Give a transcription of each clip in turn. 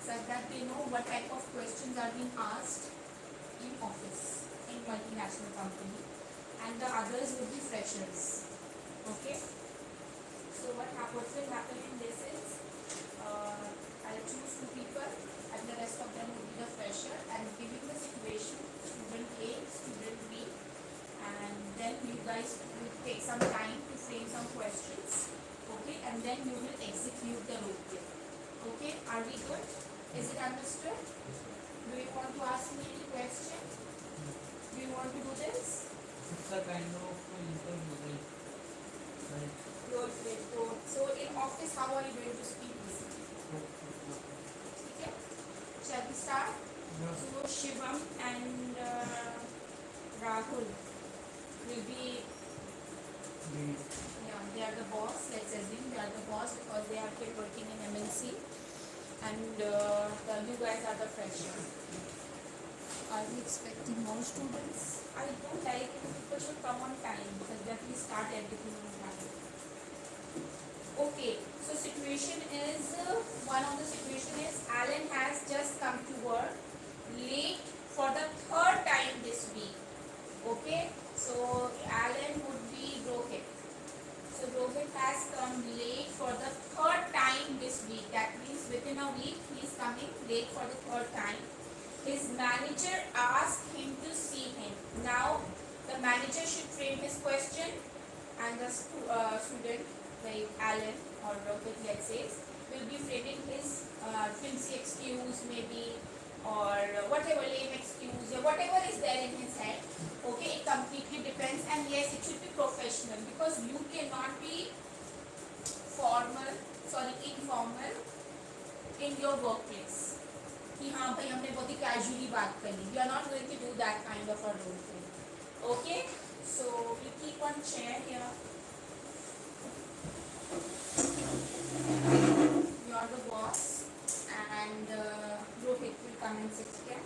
such that they know what type of questions are being asked in office, in multinational company, and the others would be freshers. Okay? So what will happen in this is, I'll choose two people and the rest of them will be the fresher, and giving the situation, student A, student B, and then you guys will take some time to frame some questions, okay, and then you will execute the role play. Okay, are we good? Is it understood? Do you want to ask me any question? Do you want to do this? It's a kind of interview, right? Good. So in office, how are you going to speak this? Okay, shall we start? Yeah. So Shivam and Rahul will be, they are the boss. Let's assume they are the boss because they have been working in MNC, and you guys are the freshers. Are we expecting more students? I don't like it if people should come on time because then we start everything on time. Okay, so situation is, one of the situation is Alan has just come to work late for the third time this week. Okay, so Alan would be Rohit. So Rohit has come late for the third time this week. That means within a week he is coming late for the third time. His manager asked him to see him. Now the manager should frame his question, and the student, like Alan or Rohit, let's say, will be framing his Fluency excuse maybe, or whatever lame excuse or whatever is there in his head. Okay, it completely depends, and yes, it should be professional because you cannot be informal in your workplace. कि हाँ भाई हमने बहुत ही casually बात कर ली. You are not going to do that kind of a role play. Okay, so we keep one chair here. You are the boss, and Rohit will come and sit here.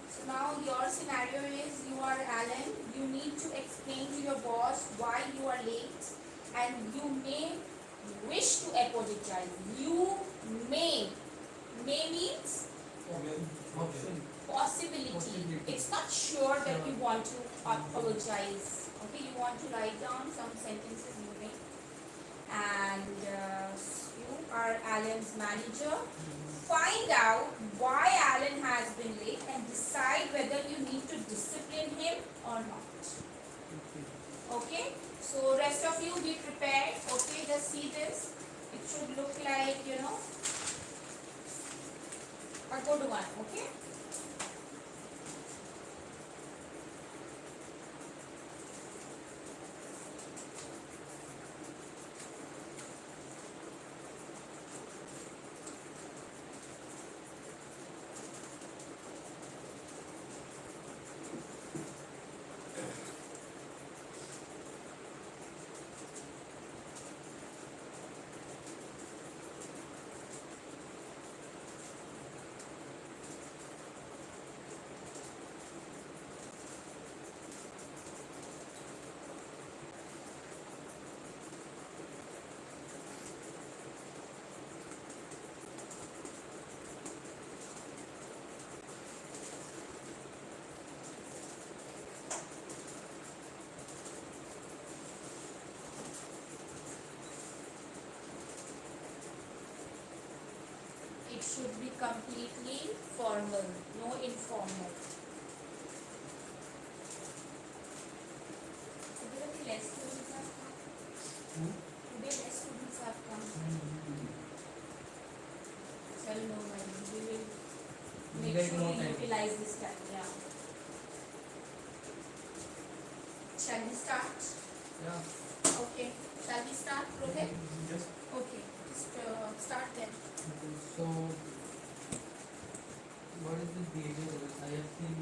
So now your scenario is, you are Alan. You need to explain to your boss why you are late, and you may wish to apologize. You may means possibility. It's not sure that you want to apologize. Okay, you want to write down some sentences you may, and you are Alan's manager. Find out why Alan has been late and decide whether you need to discipline him or not. Okay, so rest of you be prepared. Okay, just see this. It should look like, a good one. Okay. It should be completely formal, no informal. Today less students have come. Today less students have come. Well, no worries. We will make sure we utilize this time. Yeah. Shall we start? Yeah. Okay. Shall we start, Rohit? Yes. Okay. Start then. So, what is this behavior? I have seen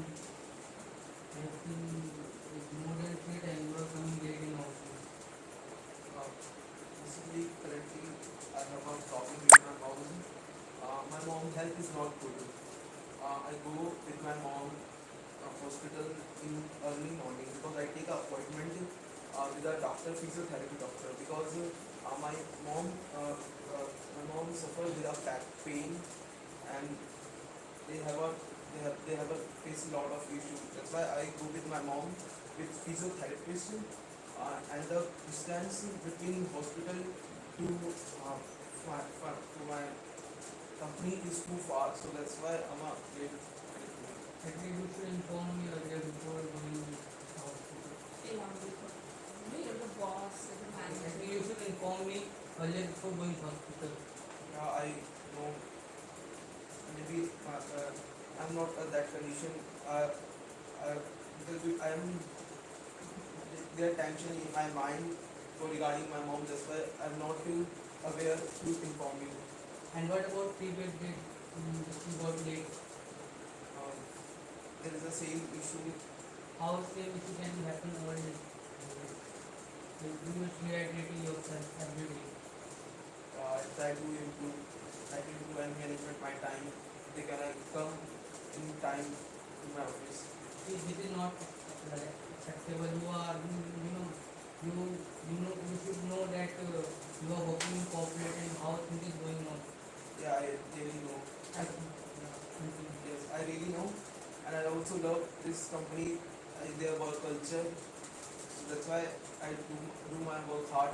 more than 3 times you are coming late in office. Basically, currently I have a problem with my house. My mom's health is not good. I go with my mom hospital in early morning because I take an appointment with a doctor, physiotherapy doctor, because My mom, my mom suffers with a back pain, and they have a face a lot of issues. That's why I go with my mom with physiotherapist, and the distance between hospital to my company is too far. So that's why I'm a late. Actually, you should inform me earlier before going to the hospital. Yeah, you're the boss, you're the manager. Actually, you should inform me earlier before going to hospital. Yeah, I know. Maybe I'm not at that condition. Because I am there tension in my mind for regarding my mom. That's why I'm not feel aware to inform you. And what about previous date? You got late. Um, there is the same issue. How same issue can happen over this? You must rehydrating yourself every day. I try to improve. I try to management my time. They can I come in time to my office. See, this is not acceptable. You are, you should know that you are working in corporate and how things is going on. Yeah, I really know. Yes, I really know, and I also love this company, their work culture. So that's why I do my work hard.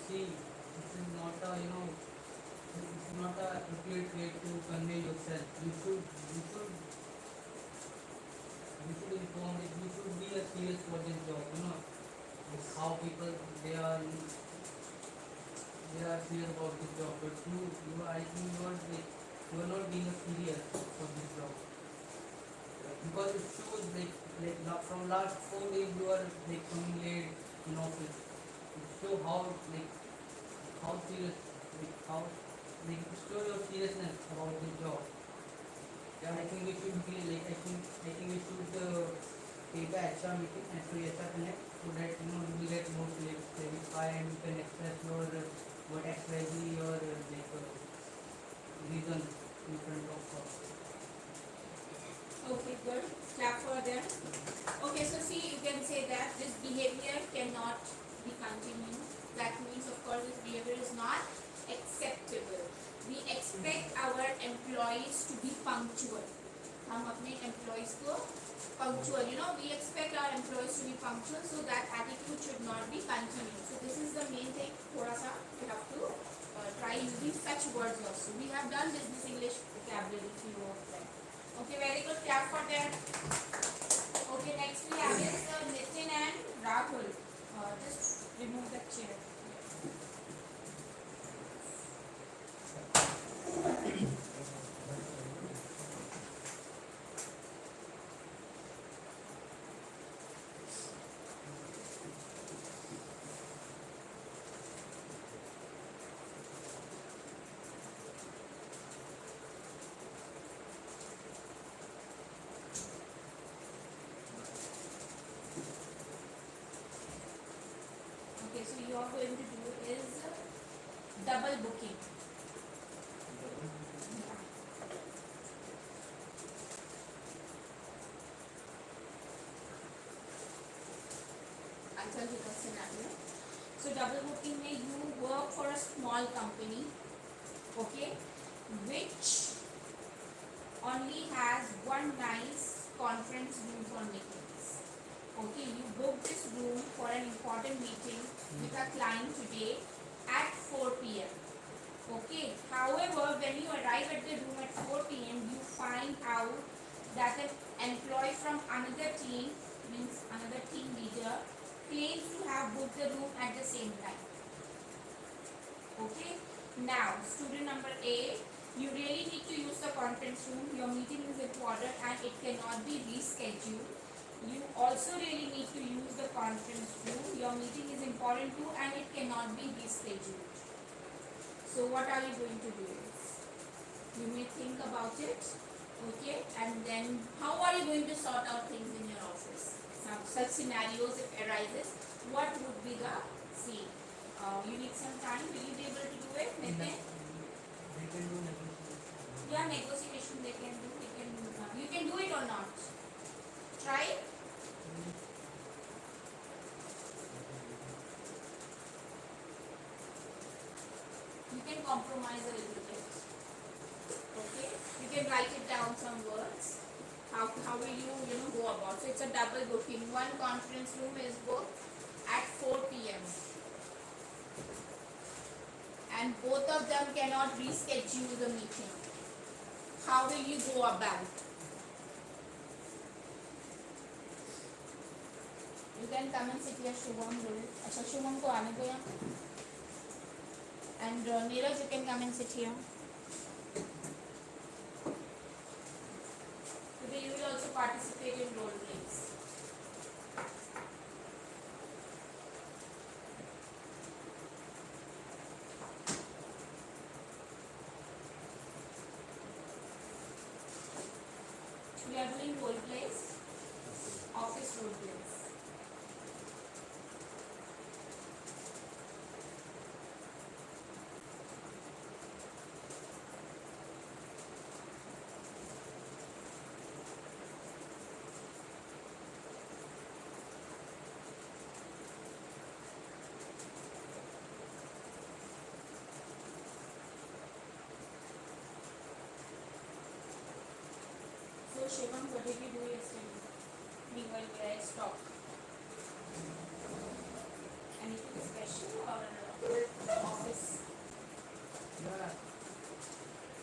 See, this is not a, this is not a appropriate way to convey yourself. You should inform it. You should be a serious for this job. It's how people they are serious about this job. But I think you are not being serious for this job because it shows from last 4 days you are coming late in office. It shows how serious how show your seriousness about this job. Yeah, I think we should be I think we should take a extra meeting and to extra connect so that you will get more clarify and you can express your what exactly your reason in front of us. Okay, good. Clap for them. Okay, so see, you can say that this behavior cannot be continued. That means, of course, this behavior is not acceptable. We expect our employees to be punctual. हम अपने employees को punctual, we expect our employees to be punctual, so that attitude should not be continued. So this is the main thing. थोड़ा सा we have to try using such words also. We have done this English vocabulary, few of them. Okay, very good. Clap for that. Okay, next we have is Nitin and Rahul. Just remove the chair. Okay, so you are going to do is double booking. I'll tell you the scenario. So double booking means you work for a small company, okay, which only has one nice conference room for meetings. Okay, you book this room for an important meeting with a client today at 4 p.m. Okay, however, when you arrive at the room at 4 p.m., you find out that an employee from another team, means another team leader, claims to have booked the room at the same time. Okay, now student number A, you really need to use the conference room. Your meeting is important and it cannot be rescheduled. You also really need to use the conference room. Your meeting is important too and it cannot be rescheduled. So what are you going to do? You may think about it, okay, and then how are you going to sort out things in your office? Some such scenarios if arises, what would be the scene? You need some time. Will you be able to do it, Nitin? They can do negotiation. Yeah, negotiation they can do. You can do it or not? Try. compromise a little bit. Okay, you can write it down some words. How will you go about? So it's a double booking. One conference room is booked at 4 p.m. and both of them cannot reschedule the meeting. How will you go about? You can come and sit here, Shubham. Acha, Shubham ko aane do yahan. And Neeraj, you can come and sit here. Today you will also participate in role plays. We are doing role plays, office role plays. So Shivam, what did you do yesterday? Meanwhile, where I stopped. Anything special or office? Yeah.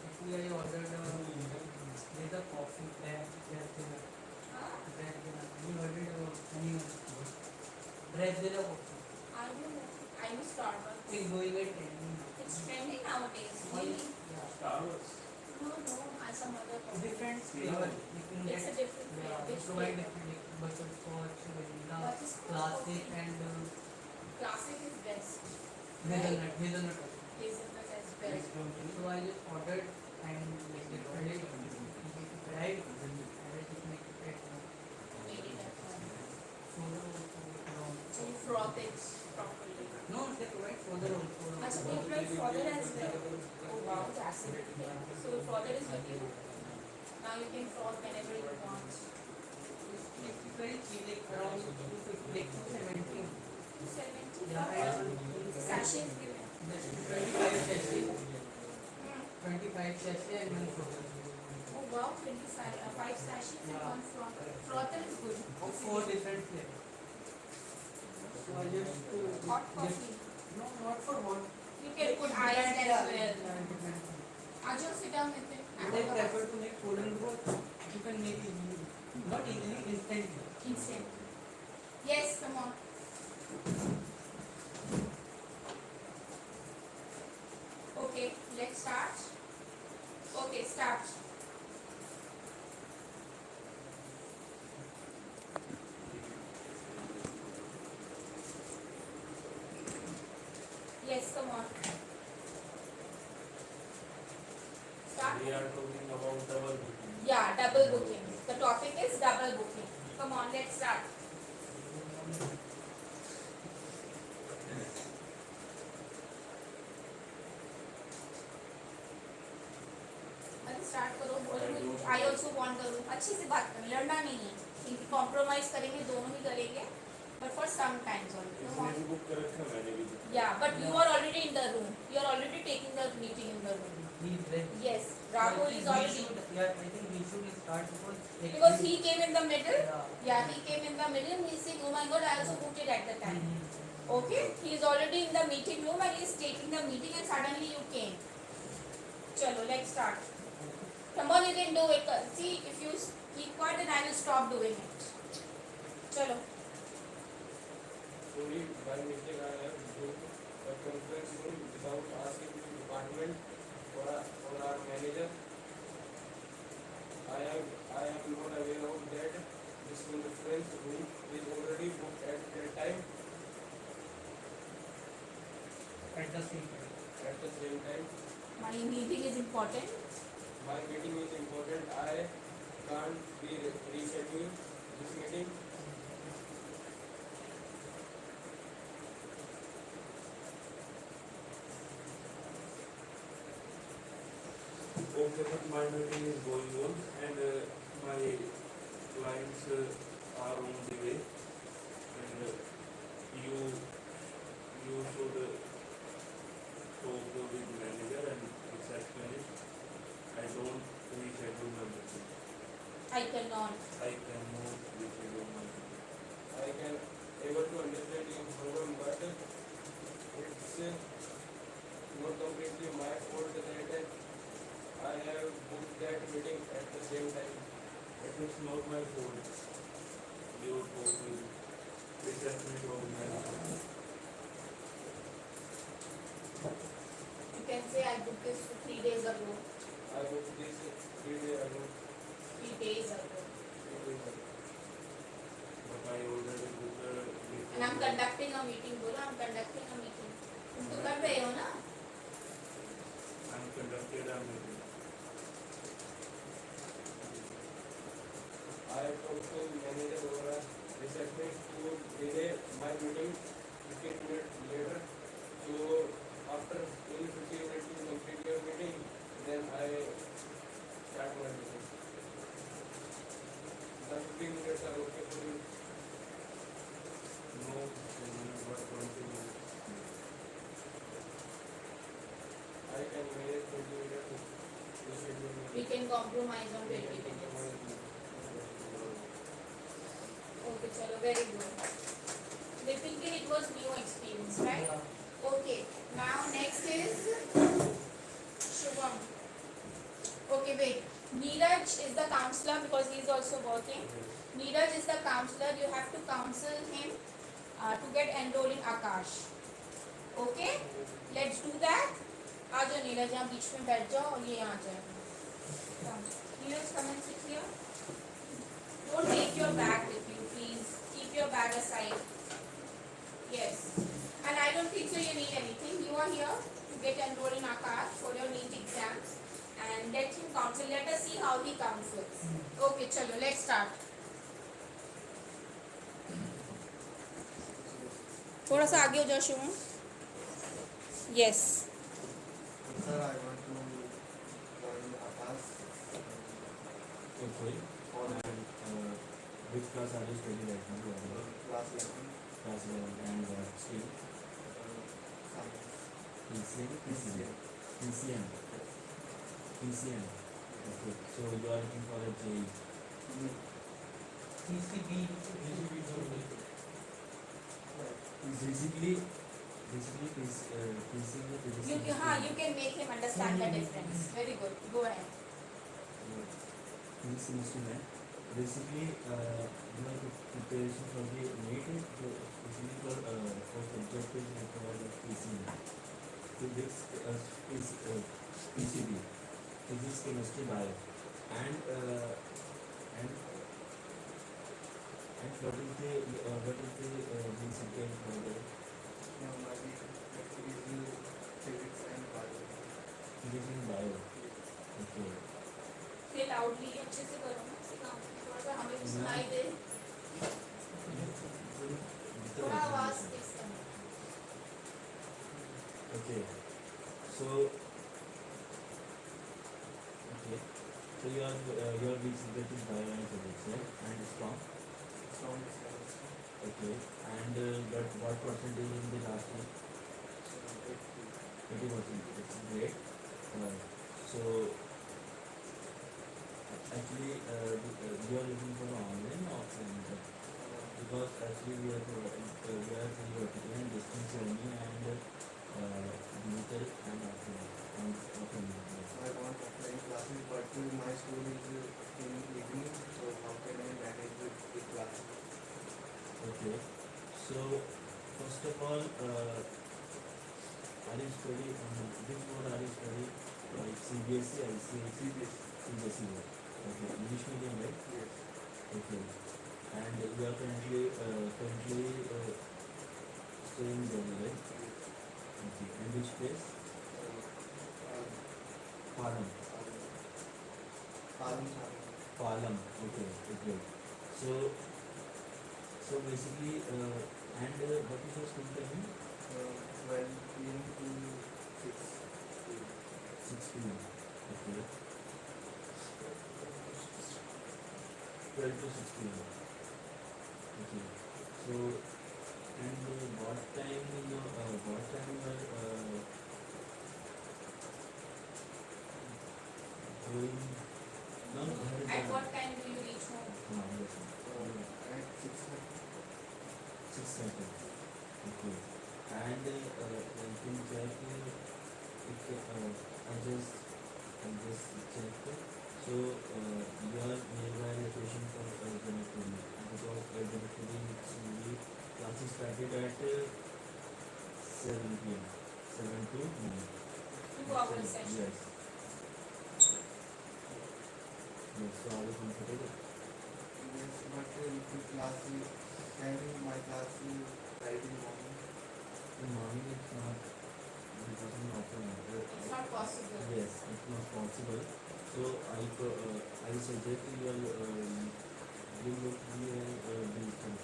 Actually, I ordered there's a coffee bread dinner. Huh? Bread dinner. You ordered anyone? Bread dinner coffee. I don't know. I know Starbucks. It's going at trending. It's trending nowadays. Really? Yeah. Starbucks. No, some other coffee. Different flavor. You can get. It's a different flavor. Yeah, Which provide flavor? different butterscotch, vanilla, Butterscotch classic, coffee. and Classic is best. hazelnut coffee. Hazelnut is best. So I just ordered and like different right, and I just make it at home. Made it at home. So So you froth it properly. no, they provide further also. Achha, they provide further as well. Oh wow, that's it. So further is with you. Now you can froth whenever you want. It's very cheap, like around 250, like 270. 270. Yeah, and Sachets given. just 25 sachet, Hmm. 25 sachet and one frozen. Oh wow, 5 sachets and Yeah. one froth. Frother is good. 4 different flavors. So I just Hot just coffee. no, not for hot. You can put ice as well. Different. Ajay, sit down with it. If I prefer to make cold and hot, you can make it easily. Not easily, instantly. Instant. Yes, come on. Okay, let's start. Okay, start. Yes, come on. Start. We are talking about double booking. Yeah, double booking. The topic is double booking. Come on, let's start. अरे start करो बोलो I also want करूँ अच्छे से बात करें लड़ना नहीं है कॉम्प्रोमाइज करेंगे दोनों ही करेंगे बट फॉर सम टाइम्स इसने भी बुक कर रखा मैंने भी या but you are already in the room you are already taking the meeting in the room He's ready. yes Rahul is already Yeah, I think we should start because he came in the middle Yeah. yeah he came in the middle and he said oh my god I also booked it at the time Mhm. okay he is already in the meeting room and he is taking the meeting and suddenly you came chalo let's start come on you can do it see if you keep quiet then I will stop doing it chalo Sorry, by mistake I have booked a conference room without asking the department or our manager. I am not aware of that this conference room is already booked at that time. At the same time. At the same time, my meeting is important my meeting is important. I can't be rescheduled this meeting. Okay, but my meeting is going on and my clients are on the way and you should talk with manager I cannot. I cannot decide on my feet. I can able to understand your problem, but it's not completely my fault that I have booked that meeting at the same time. It is not my fault. Your fault is definitely organization. You can say I booked this 3 days ago. I booked this 3 days ago. 3 days ago. 3 days ago. But I already booked And I'm conducting a meeting. बोलो I'm conducting a meeting. तुम तो कर रहे हो ना? I'm conducted a meeting. I talked to manager over receptionist to delay my meeting 15 minutes later. So after 15 minutes to complete your meeting, then I start my meeting. The 15 minutes are okay for you. No, but 20 minutes. I can manage 20 minutes. We can compromise on 20 minutes. Okay, chalo, very good. Definitely it was new experience, right? Okay, now next is Shubham. Okay, wait. Neeraj is the counselor because he is also working. Neeraj is the counselor. You have to counsel him to get enrolled in Akash. Okay? Let's do that. आ जाओ नीरज, यहाँ बीच में बैठ जाओ और ये यहाँ जाए. Neeraj, come and sit here. Don't take your bag with you, please. Keep your bag aside. Yes. And I don't think so you need anything. You are here to get enrolled in Akash for your NEET exams. And let him counsel. Let us see how he counsels. Okay, chalo, let's start. थोड़ा सा आगे हो जाओ Shivam. Yes. Sir, I want to join Akash. Okay. And which class are you studying right now? Class 11. Class 11 and stream? Science. PCM? PCM. PCM. Okay. So you are looking for a JE. PCB. Basically, You can make him understand the difference. Very good. Go ahead. instrument. Basically, your preparation for the NEET is basically for subject is for the PCM. So this is PCB, physics, chemistry, bio, and what is the subject for the My actually is physics and bio. physics and bio? Okay. Say loudly, अच्छे से करो ना. थोड़ा सा हमें भी सुनाई दे. थोड़ा आवाज तेज करना. Okay. So your weak subject is bio and physics, right? And strong. Strong is chemistry. Okay. And what percentage in the last one? 80%. It's great. So actually, you are looking for online or offline method? Because actually we are and distance learning and digital and offline method. I want offline classes, but my school is in evening, so how can I manage with the classes? Okay. So first of all, are you study which board are you studying? Like CBSE, ICSE, CBSE board. Okay. English medium, right? Yes. Okay. And you are currently staying in Delhi, right? Okay. And which place? Palam. Palam. Okay. Okay. So basically, and what is your school timing? 12 p.m. to 6 p.m. 6 p.m. Okay. 12 to 6 p.m. Okay. So, and what time you are going? No, At what time do you 6:30. Okay. And you can check if I just checked. So your nearby location for Janakpuri, because Janakpuri usually classes started at 7 p.m. 7 to 9. 2 hour session. Yes. Yes. So are you comfortable? Yes, but the class is timing my class is right in the morning. In morning it's not because of It's not possible. yes, it's not possible. So I suggest you will look digital.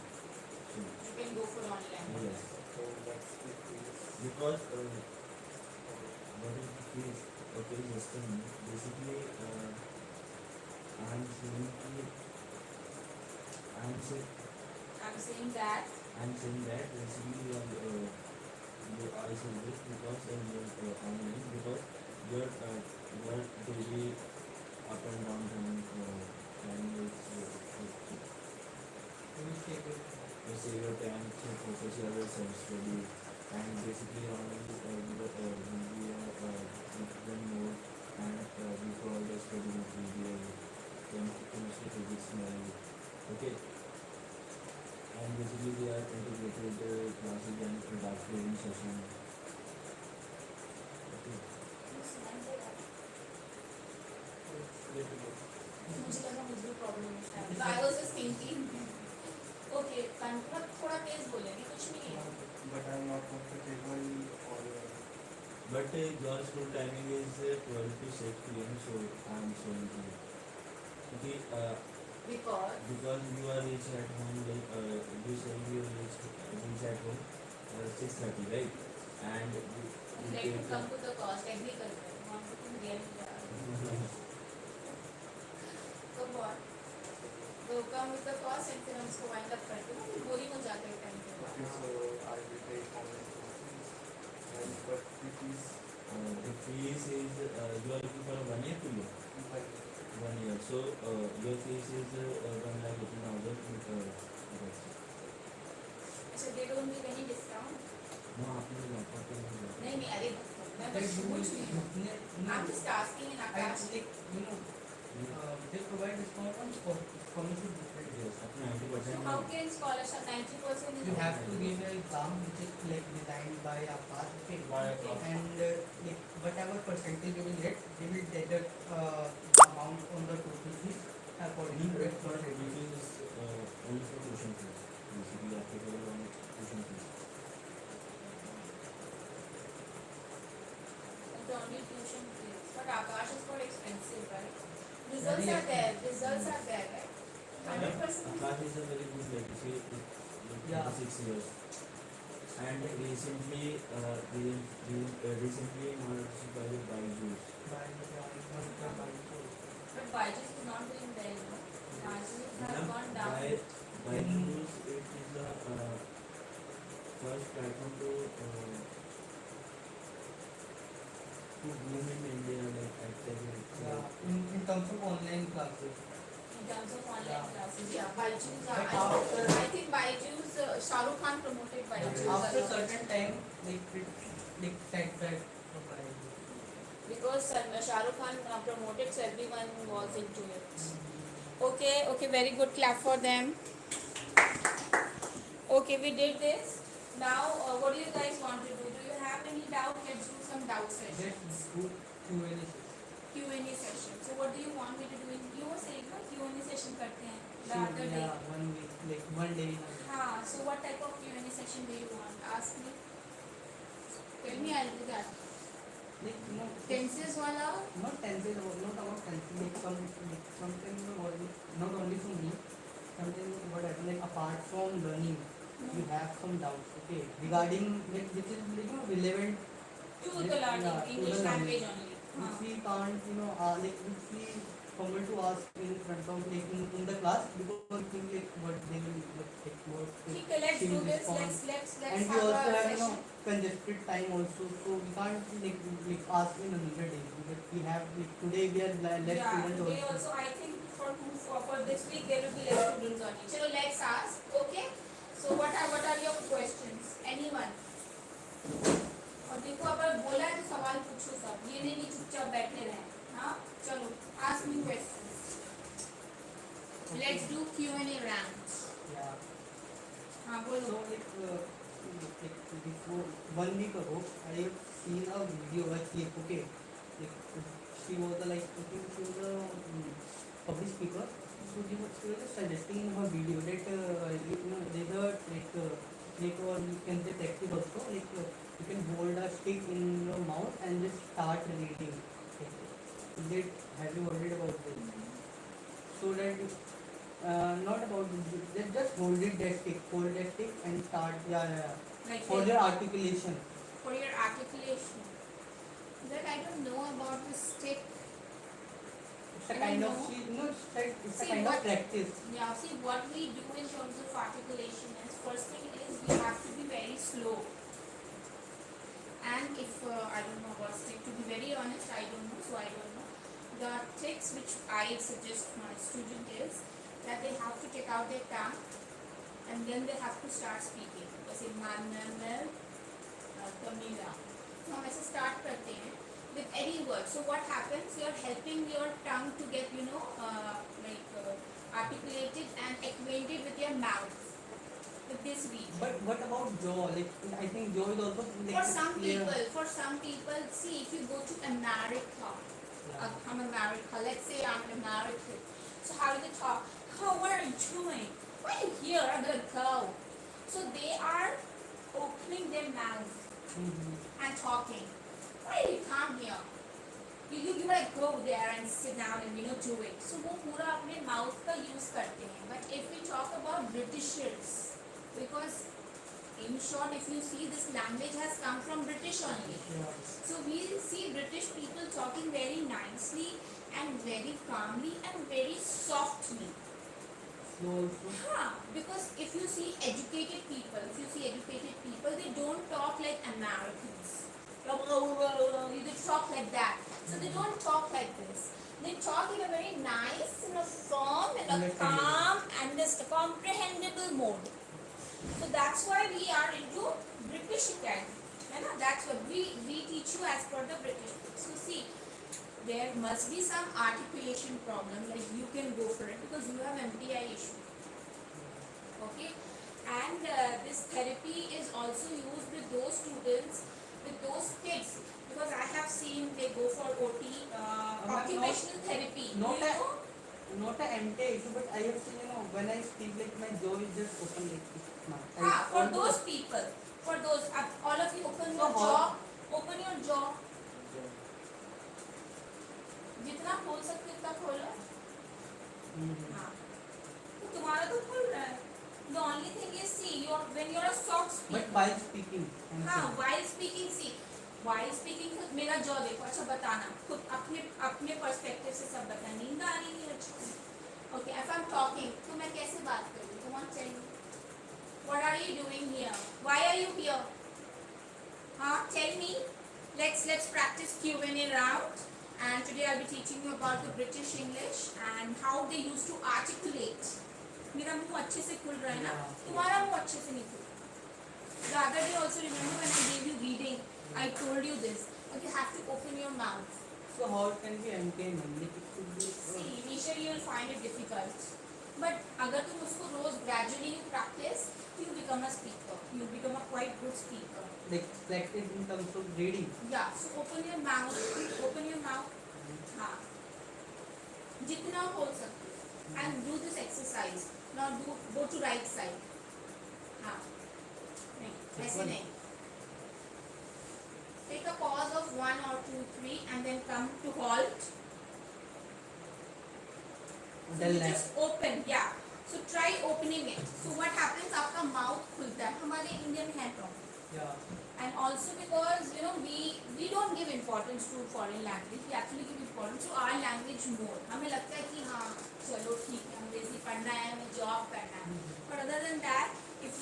So You can go for online. yes, So that's the fees. because what is the fees? Okay, just a minute. Basically, I'm saying ki- I'm saying that I'm saying that basically I suggest because you're online because your daily up and down time is You will take it. you save your time to focus your self study and basically online we are learn more and we provide a study material chemistry physics math okay and basically they are integrated classes and dark coding session okay मुझे लगा मुझे problem है शायद. So I was just thinking. Okay, थोड़ा तेज बोलेंगे कुछ नहीं है. But I'm not comfortable or but your school timing is 12 to 6 p.m. so I am showing to you okay because you are reach at home like you say you reach at home 6:30 right and Like to come to the cost agree करते हैं. वहाँ पे तुम game तो बहुत तो come with the cost and फिर हम इसको वाइंड अप करते हैं. फिर बोरिंग हो जाता है टाइम के बाद. okay, so I will take online classes. And but the fees the fees is you are looking for a 1 year 2 year like 1 year so your fees is 1,18,000 अच्छा they don't give any discount. no आपने आपको नहीं नहीं अरे मैं बस पूछ रही हूँ. I'm just asking in Akash. They provide discount on scholarship different yes अपने So 90% how can scholarship 90% is You have to give an exam which is like designed by Akash, okay? By Akash. And like whatever percentage you will get, they will deduct the amount on the total fees according to it. which is only for tuition fees basically applicable on tuition fees the only tuition fees. But Akash is quite expensive, right? Results are there, right? 100%. Akash is a very good legacy Yeah. 26 years and recently recently merged by Byju's But Byju's is not doing well, no? Byju's has gone down. Byju's it is the first platform to boom in India like actually In terms of online classes. In terms of online Yeah. classes, yeah. Byju's, But after- I think Byju's, Shah Rukh Khan promoted Byju's. After certain time, like it like setback for Byju's. Because Shah Rukh Khan promoted, so everyone was into it. Okay, very good. Clap for them. Okay, we did this. Now, what do you guys want to do? Do you have any doubt? Let's do some doubt session. Let's do Q&A. Q&A session. So, what do you want me to do? You were saying ना Q&A session करते हैं the other day. Yeah, 1 week, like 1 day. हाँ. So, what type of Q&A session do you want? Ask me. Tell me, I'll do that. Like Tenses वाला. not tenses, not about tenses. Like something not only for me. Something what I like apart from learning, you have some doubts. Okay, regarding like which is relevant. To the learning Yeah, to English the learning. language only. Which we can't like which we forget to ask in front of like in the class because we think like what they will like what ठीक है, let's do this. Let's and we have also a have session. congested time also, so we can't like ask in another day because we have like today we are less Yeah, students today also. also I think for this week there will be less students only. Chalo, let's ask. Okay. So what are your questions? Anyone? और देखो अगर बोला है तो सवाल पूछो सब, ये नहीं कि चुपचाप बैठे रहें. हाँ चलो, ask me questions. Let's do Q&A round. Yeah. हाँ बोलो. So like before 1 week ago, I have seen a video, a clip. Okay, like she was like I think she was a public speaker. So she was just suggesting in her video that there's a like or you can say tactic also, like you can hold a stick in your mouth and just start reading. Like, have you heard about this? So that not about just hold it that stick and start Like for your articulation. for your articulation. That I don't know about the stick. It's a I kind don't of know. it's a See, kind what- of practice. Yeah, see what we do in terms of articulation is, first thing is we have to be very slow. And if I don't know about stick, to be very honest, I don't know, so I don't know. The tricks which I suggest my student is that they have to take out their tongue and then they have to start speaking. जैसे मानमल कमीला, तो हम ऐसे start करते हैं with any word. So what happens? You are helping your tongue to get articulated and acquainted with your mouth with this region. But what about jaw? Like I think jaw is also like For some people, see, if you go to America, I'm America. Let's say I'm an American. So how do they talk? Oh, what are you doing? Why are you here? I'm gonna go. So they are opening their mouth and talking. Why do you come here? You like go there and sit down and do it. So वो पूरा अपने mouth का use करते हैं. But if we talk about Britishers, because in short, if you see, this language has come from British only. So we see British people talking very nicely and very calmly and very softly. Because if you see educated people, they don't talk like Americans. They talk like that. So they don't talk like this. They talk in a very nice, firm, and a calm and just a comprehensible mode. So that's why we are into British Academy. That's what we teach you as per the British. So see, there must be some articulation problem, like you can go for it because you have MPI issue. Okay, and this therapy is also used with those students, with those kids, because I have seen they go for OT, occupational therapy. Not a MT issue, but I have seen when I speak, like my jaw is just open like this. For those people, all of you open your jaw, जितना खोल सकते उतना खोलो. हाँ, तो तुम्हारा तो खुल रहा है. The only thing is, see, when you're a soft speaker. But while speaking. हाँ, while speaking खुद मेरा jaw देखो. अच्छा बताना खुद अपने perspective से सब बताना. नींद आ रही है अच्छा. Okay, if I'm talking, तो मैं कैसे बात करूँ? Come on, tell me. What are you doing here? Why are you here? Tell me. Let's practice Q&A round. And today I'll be teaching you about the British English and how they used to articulate. मेरा मुंह अच्छे से खुल रहा है ना? तुम्हारा मुंह अच्छे से नहीं खुल. The other day also, remember when I gave you reading, I told you this. But you have to open your mouth. So how can we maintain? See, initially you will find it difficult. But अगर तुम उसको रोज gradually you practice, you become a speaker. You become a quite good speaker. Like practice in terms of reading. Yeah. So open your mouth. हाँ. जितना हो सके. And do this exercise. Now go to right side. हाँ. नहीं, ऐसे नहीं. Take a pause of 1 or 2, 3, and then come to halt. So you just open, yeah. So try opening it. So what happens? आपका mouth खुलता है. हमारे Indian है तो. Yeah. And also because we don't give importance to foreign language. We actually give importance to our language more. हमें लगता है कि हाँ चलो ठीक है अंग्रेजी पढ़ना है हमें जॉब करना है. But other than that, if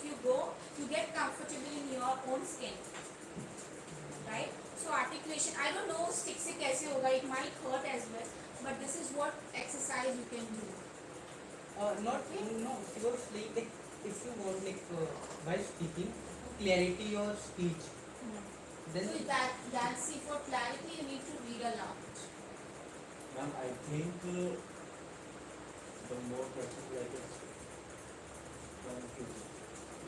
you go, you get comfortable in your own skin. Right? So articulation, I don't know stick से कैसे होगा. It might hurt as well. But this is what exercise you can do. She was like if you want like by speaking clarity your speech, then So that see for clarity you need to read a lot. Ma'am, I think the more practice like it's confused.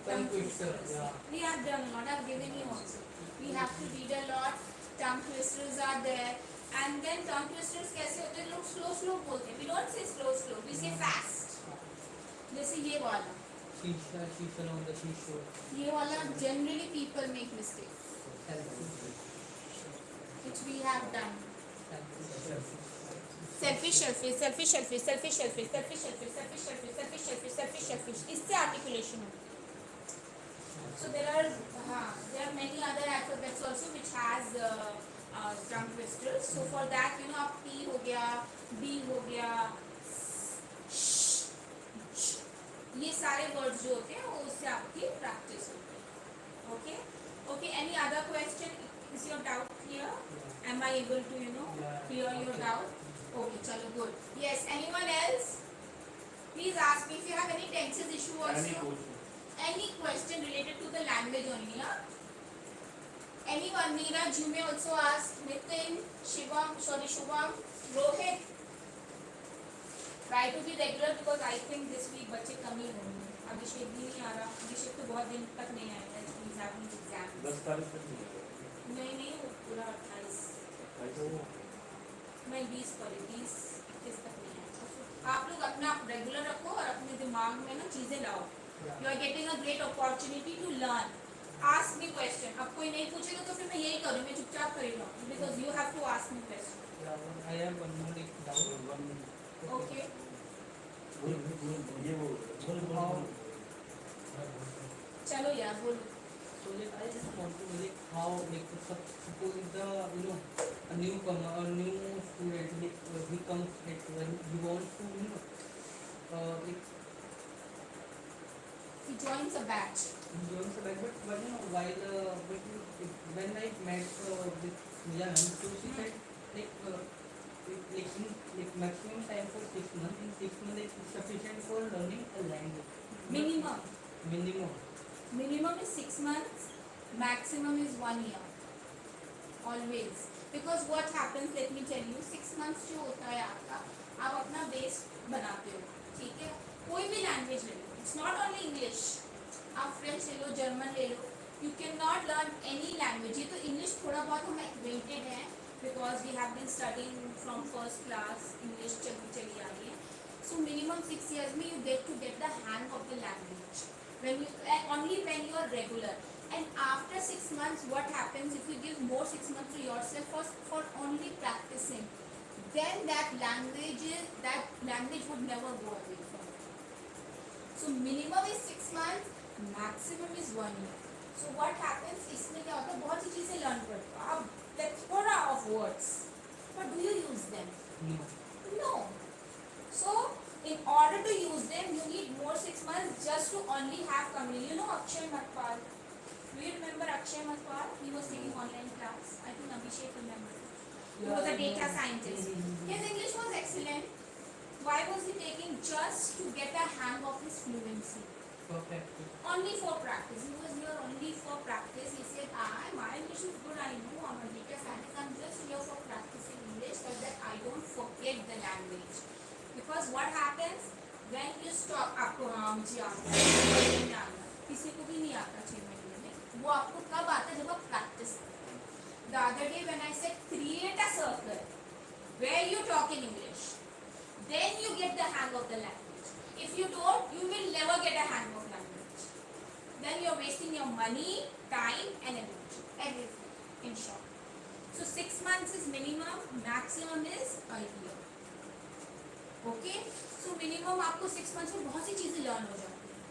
tongue twister. Yeah. We have done a lot. I've given you also. We have to read a lot. Tongue twisters are there. And then tongue twisters कैसे होते हैं? लोग slow बोलते हैं. We don't say slow. We say fast. जैसे ये वाला. She's on the seashore. ये वाला generally people make mistakes, which we have done. Selfish. इससे articulation होती है. So there are many other alphabets also which has tongue twisters. So for that आप P हो गया, B हो गया, ये सारे words जो होते हैं वो उससे आपकी practice होती है. Okay. Any other question? Is your doubt clear? Am I able to clear your doubt? Okay, chalo good. Yes. Anyone else? Please ask me if you have any tenses issue also. Any question related to the language only, huh? Anyone? Neeraj, you may also ask. Nitin, Shubham, Rohit. Try to be regular because I think this week बच्चे कम ही होंगे. अभिषेक भी नहीं आ रहा. अभिषेक तो बहुत दिन तक नहीं आएगा. He's having exams. 10 तारीख तक नहीं नहीं वो पूरा 28. मैं 20 पर 20 21 तक नहीं आएगा. आप लोग अपना रेगुलर रखो और अपने दिमाग में ना चीजें लाओ. You are getting a great opportunity to learn. Ask me question. अब कोई नहीं पूछेगा तो फिर मैं यही करूँ. मैं चुपचाप करेगा. Because you have to ask me question. Yeah, I have one more doubt. Okay. चलो यार बोलो. So like I just want to like how like suppose the a newcomer or new student like he comes like when he wants to like He joins a batch. he joins the back but while when I met with Milan, so she said like like maximum time for 6 months. In 6 months it's sufficient for learning a language. Minimum. Minimum. Is 6 months. Maximum is 1 year. Always. Because what happens, let me tell you, 6 months जो होता है आपका, आप अपना base बनाते हो, ठीक है? कोई भी लैंग्वेज ले लो. It's not only English. आप फ्रेंच ले लो, जर्मन ले लो. You cannot learn any language. ये तो इंग्लिश थोड़ा बहुत हम acquainted हैं, because we have been studying from first class. English चली आ रही है. So minimum 6 years में you get to get the hang of the language. Only when you are regular. And after 6 months, what happens if you give more 6 months to yourself for only practicing? Then that language would never go away from you. So minimum is 6 months, maximum is 1 year. So what happens? इसमें क्या होता है? बहुत सी चीजें learn करते हो. आप plethora of words, but do you use them? No. So in order to use them, you need more 6 months just to only have communication. You know Akshay Matpal? Do you remember Akshay Matpal? He was taking online class. I think Abhishek remembers. He was a data scientist. His English was excellent. Why was he taking? Just to get a hang of his fluency. Perfect. Only for practice. He was here only for practice. He said, my English is good. I know I'm a data scientist. I'm just here for practicing English so that I don't forget the language. Because what happens when you stop? आपको मुझे आता है, नहीं आता, किसी को भी नहीं आता 6 महीने में. वो आपको कब आता है? जब आप practice करते हैं. The other day when I said create a circle where you talk in English, then you get the hang of the language. If you don't, you will never get a hang of language. Then you are wasting your money, time, and energy. Everything, in short. So 6 months is minimum. Maximum is a year. Okay? So minimum आपको 6 months में बहुत सी चीजें learn हो जाती हैं.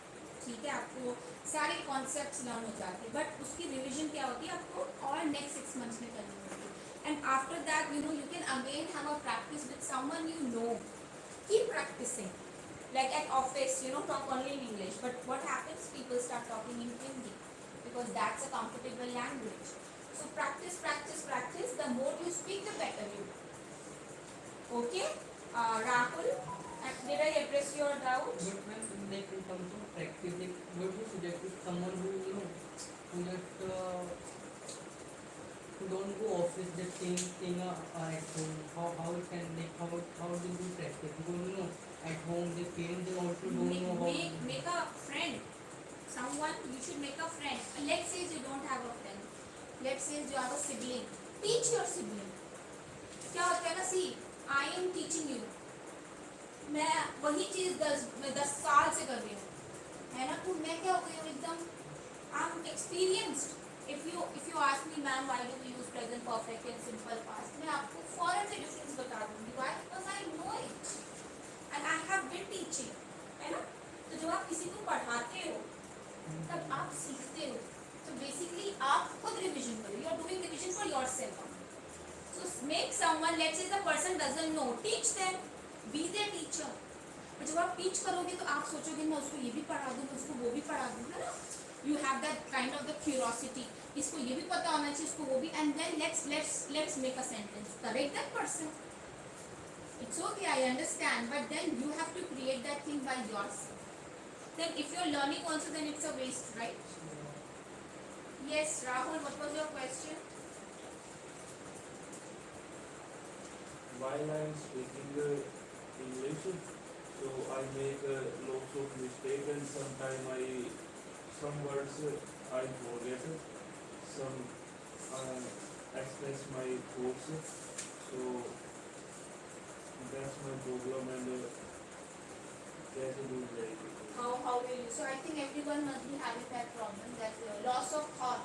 ठीक है? आपको सारे concepts learn हो जाते हैं. But उसकी revision क्या होती है? आपको और next 6 months में करनी होती है. And after that, you can again have a practice with someone you know. Keep practicing. Like at office, talk only in English. But what happens? People start talking in Hindi because that's a comfortable language. So practice. The more you speak, the better you do. Okay? Rahul? Did I address your doubt? But when like in terms of practice, like what would you suggest to someone who who just who don't go office, just staying at home? How it can like how do you practice? Because at home the parents they also don't know how. Make a friend. Someone you should make a friend. Let's say you don't have a friend. Let's say you have a sibling. Teach your sibling. क्या होता है ना, सी I am teaching you, मैं वही चीज 10 साल से कर रही हूँ, है ना, तो मैं क्या हो गई हूँ एकदम, I am experienced. If you ask me ma'am why do we use present perfect and simple past, मैं आपको फौरन से डिफरेंस बता दूंगी. Why? Because I know it and I have been teaching, है ना. तो जब आप किसी को पढ़ाते हो तब आप सीखते हो. तो बेसिकली आप खुद रिविजन करो. You are doing revision for yourself. So make someone, let's say the person doesn't know, teach them, be their teacher. और जब आप टीच करोगे तो आप सोचोगे मैं उसको ये भी पढ़ा दूँ, मैं उसको वो भी पढ़ा दूँ, है ना. You have that kind of the curiosity. इसको ये भी पता होना चाहिए, इसको वो भी, and then let's make a sentence. Correct that person. It's okay, I understand, but then you have to create that thing by yourself. Then if you're learning also, then it's a waste, right? Yes, Rahul, what was your question? While I am speaking English, so I make lots of mistakes, and sometimes some words I forget, some express my thoughts, so that's my problem, and that's a good way. How will you? So I think everyone must be having that problem, that loss of thought,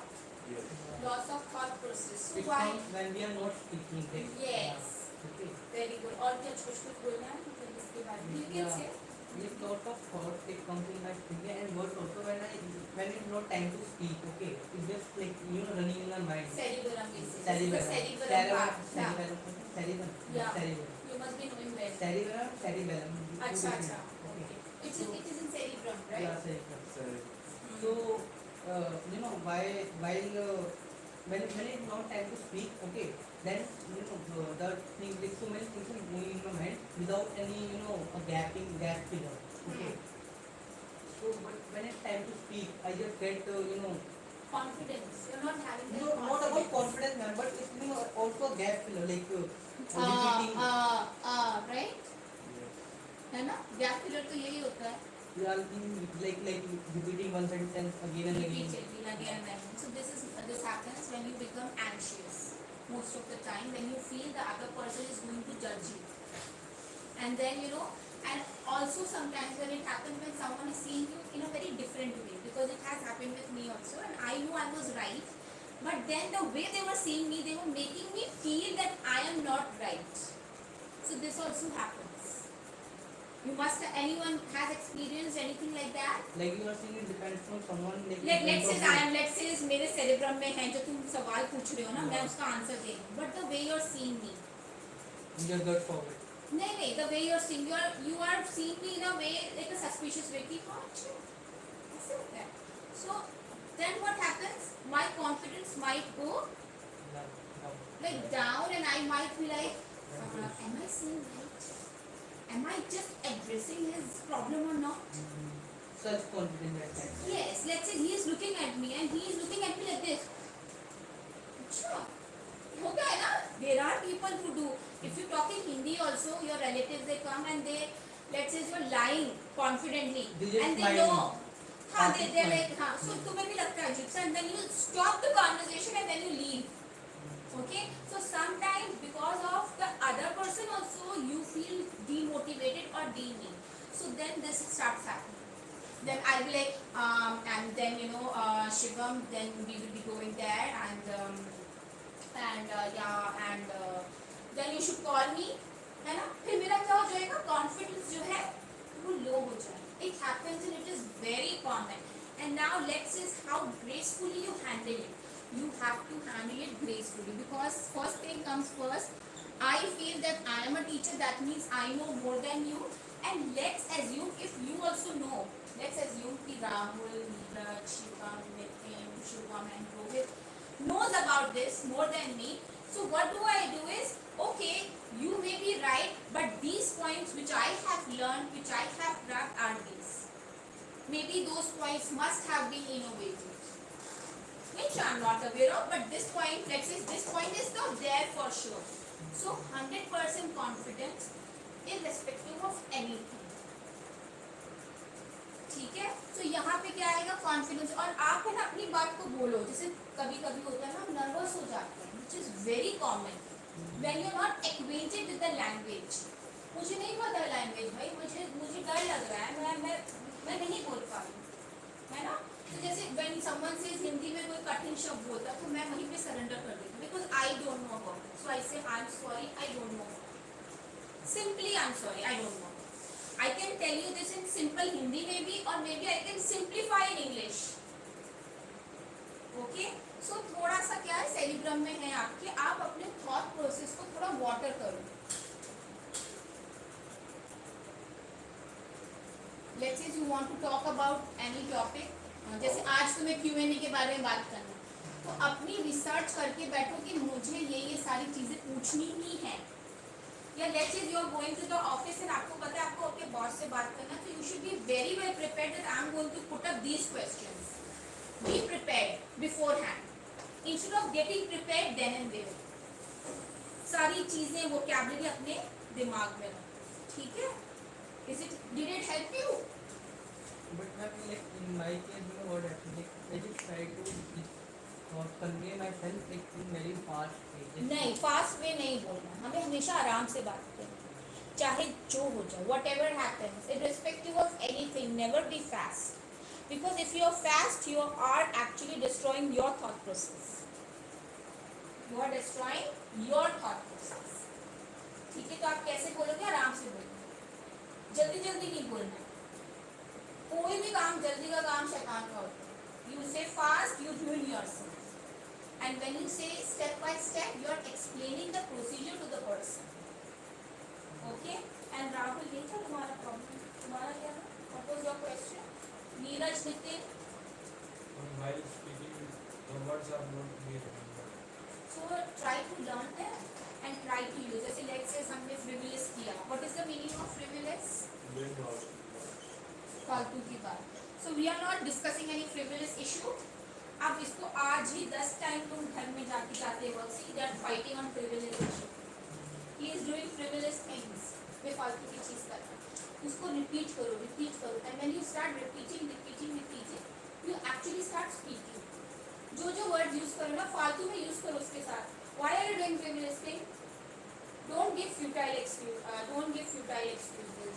Yes. loss of thought process. So It why? comes when we are not speaking. Like, Yes, okay. very good. और क्या कुछ बोलना है मतलब इसके बारे में? You can say. Yes, lot of thoughts it comes in my thinking, and words also when it's not time to speak. Okay, it's just like running in my mind. Cerebellum basis. Cerebellum. The cerebellum part. Yeah. Cerebellum. Yeah. Cerebellum. You must be knowing well. Cerebellum. Cerebellum. अच्छा अच्छा. Okay. Okay. It is in cerebrum, right? Yeah, cerebellum. Sorry. Hmm. So while when it's not time to speak, okay, then the thing like so many things are going in my mind without any a gap filler. Okay. So but when it's time to speak, I just get Confidence. You're not having that not about confidence. confidence, man, but it's also a gap filler like repeating. Right? Yes. है ना? Gap filler तो यही होता है. Yeah, like repeating one sentence again and again. Repeatedly again and again. So this happens when you become anxious. Most of the time, when you feel the other person is going to judge you, and then and also sometimes when it happens when someone is seeing you in a very different way, because it has happened with me also, and I knew I was right, but then the way they were seeing me, they were making me feel that I am not right. So this also happens. You must. Anyone has experienced anything like that? Like you are saying, it depends on someone. Let's say मेरे cerebrum में है जो तुम सवाल पूछ रहे हो ना, मैं उसका आंसर दे दूँ. But the way you're seeing me, Your gut forward. नहीं, the way you're seeing, you are seeing me in a way like a suspicious way कि हाँ अच्छा ऐसे होता है. So then what happens? My confidence might go like down, and I might be like, am I seeing right? Am I just addressing his problem or not? Self-confident at times. Yes, let's say he is looking at me and he is looking at me like this. अच्छा, होता है ना? There are people who do. If you talk in Hindi also, your relatives they come and they, let's say you're lying confidently, They just and they smile. know. हाँ, they're like हाँ. So तुम्हें भी लगता है अजीब सा, and then you stop the conversation and then you leave. Okay, so sometimes because of the other person also you feel demotivated or demean. So then this starts happening. Then I'll be like, and then Shivam, then we will be going there, and then you should call me, है ना? फिर मेरा क्या हो जाएगा? Confidence जो है वो low हो जाएगा. It happens and it is very common. And now let's see how gracefully you handle it. You have to handle it gracefully, because first thing comes first. I feel that I am a teacher, that means I know more than you, and let's assume if you also know. Let's assume कि Rahul, Neeraj, Shivam, Nitin, Shubham and Rohit knows about this more than me. So what do I do is, okay, you may be right, but these points which I have learned, which I have grabbed are these. Maybe those points must have been innovated, which I'm not aware of, but this point, let's say this point is not there for sure. So 100% confidence irrespective of anything. ठीक है, तो यहाँ पे क्या आएगा, confidence. और आप है ना अपनी बात को बोलो, जैसे कभी कभी होता है ना, हम नर्वस हो जाते हैं, which is very common when you are not acquainted with the language. मुझे नहीं पता लैंग्वेज भाई, मुझे मुझे डर लग रहा है, मैं नहीं बोल पा रही, है ना। तो जैसे व्हेन समवन सेज हिंदी में कोई कठिन शब्द बोलता है तो मैं वहीं पे सरेंडर कर देती हूँ, because I don't know about it, so I say I am sorry, I don't know, simply I'm sorry, I don't know. I can tell you this in simple Hindi maybe, or maybe I can simplify in English. Okay? So थोड़ा सा क्या है, cerebrum में है आपके, आप अपने thought process को थोड़ा वाटर करो। Let's say you want to talk about any topic, जैसे आज तुम्हें Q&A के बारे में बात करना, तो अपनी रिसर्च करके बैठो कि मुझे ये सारी चीजें पूछनी ही है। या let's say you are going to the office and आपको पता है आपको अपने बॉस से बात करना, तो you should be very well prepared that I am going to put up these questions. Be prepared beforehand instead of getting prepared then and there. सारी चीजें वोकैबुलरी अपने दिमाग में रखो, ठीक है। Is it, did it help you? But like in my case, you know what happened? Like I just try to convey myself like in very fast way. नहीं, fast way नहीं बोलना, हमें हमेशा आराम से बात करनी, चाहे जो हो जाए, whatever happens, irrespective of anything, never be fast, because if you are fast, you are actually destroying your thought process. You are destroying your thought process. ठीक है, तो आप कैसे बोलोगे? आराम से बोलोगे, जल्दी जल्दी नहीं बोलना। कोई भी काम, जल्दी का काम शैतान का होता है। You say fast, you ruin yourself. And when you say step by step, you are explaining the procedure to the person. Okay? And Rahul, ये था तुम्हारा problem? तुम्हारा क्या था? What was your question? Neeraj, Nitin. While speaking, the words are not clear. So try to learn them and try to use. जैसे let's say हमने frivolous किया. What is the meaning of frivolous? फालतू की बात। So we are not discussing any frivolous issue. अब इसको आज ही 10 time तुम घर में जाते वक्त see that fighting on frivolous issue, he is doing frivolous things, बेफालतू की चीज कर रहा है, उसको रिपीट करो, and when you start repeating you actually start speaking. जो वर्ड यूज करो ना फालतू में यूज करो उसके साथ। Why are you doing frivolous thing? Don't give futile excuses,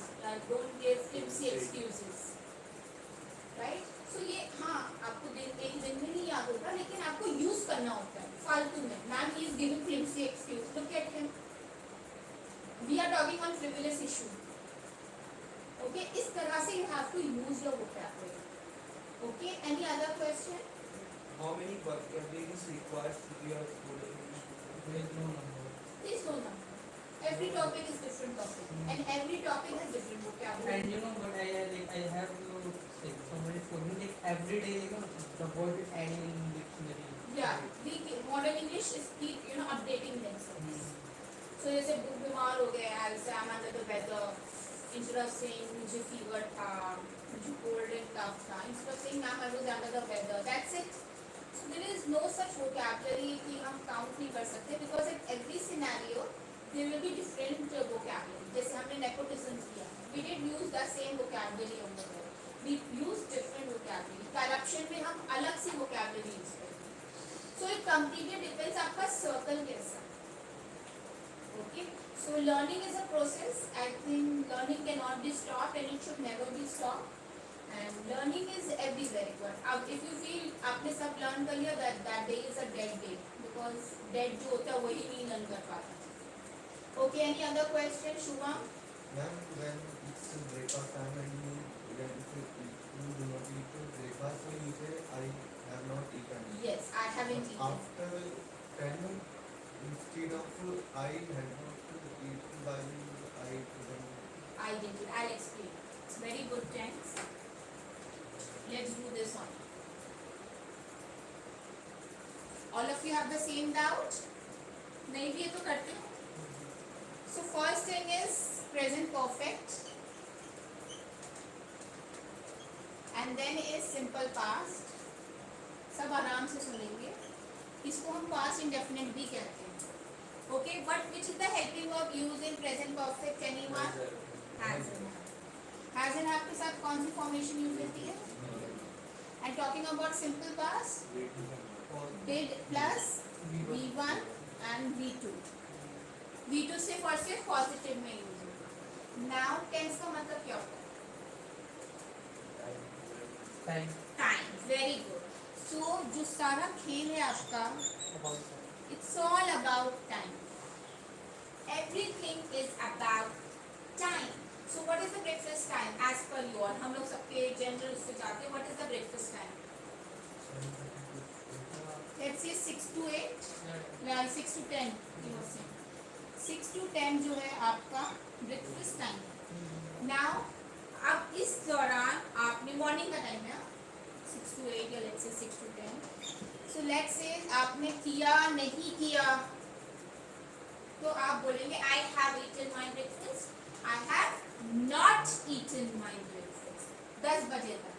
don't give flipsy excuses, right. So ये हाँ, आपको एक दिन में नहीं याद होता, लेकिन आपको यूज करना होता है फालतू में। Ma'am he is giving flipsy excuse, look at him, we are talking on frivolous issue. Okay, इस तरह से you have to use your vocabulary. Okay, any other question? How many vocabulary is required to be a good English speaker? There is no number. There is no number. Every topic is different topic, and every topic has different vocabulary. And you know what I have to say, somebody told me like every day, you know, the word is adding in dictionary. Yeah, modern English is keep updating themselves. So जैसे बीमार हो गए, I'll say I'm under the weather. Instead of saying मुझे fever था, मुझे cold and cough था, instead of saying ma'am I was under the weather, that's it. So there is no such vocabulary कि हम count नहीं कर सकते, because in every scenario there will be different vocabulary. जैसे हमने nepotism किया, we did use the same vocabulary over there. We use different vocabulary. Corruption में हम अलग सी vocabulary use करते हैं. So it completely depends आपका circle कैसा. Okay. So learning is a process. I think learning cannot be stopped and it should never be stopped. And learning is everywhere required. अब if you feel आपने सब learn कर लिया, that day is a dead day, because dead जो होता है वही नहीं learn कर पाता. Okay, any other question, Shubham? Ma'am, when it's breakfast time and you do not eat breakfast, so you say I have not eaten. Yes, I haven't eaten. After 10, instead of I had not eaten by I couldn't. I did it. I'll explain. It's very good tense. Let's do this one. All of you have the same doubt? नहीं भी है तो करते हो. So first thing is present perfect, and then is simple past. सब आराम से सुनेंगे. इसको हम past indefinite भी कहते हैं. Okay, but which is the helping verb used in present perfect? Anyone? Has and have. Has and have के साथ कौन सी formation यूज होती है? And talking about simple past, did plus V1 and V2. V2 सिर्फ और सिर्फ positive में use होता है. नाउ टेंस का मतलब क्या होता है? Time. Time. Very good. So जो सारा खेल है आपका, it's all about time. Everything is about time. So what is the breakfast time as per you? और हम लोग सबके जनरल से जाते हैं. What is the breakfast time? Let's say 6 to 8 या 6 to 10. 6 to 10 जो है आपका ब्रेकफास्ट टाइम. नाउ अब इस दौरान आपने मॉर्निंग का टाइम है 6 to 8 या let's say 6 to 10. So let's say आपने किया नहीं किया तो आप बोलेंगे I have eaten my breakfast. I have not eaten my breakfast. 10 बजे तक.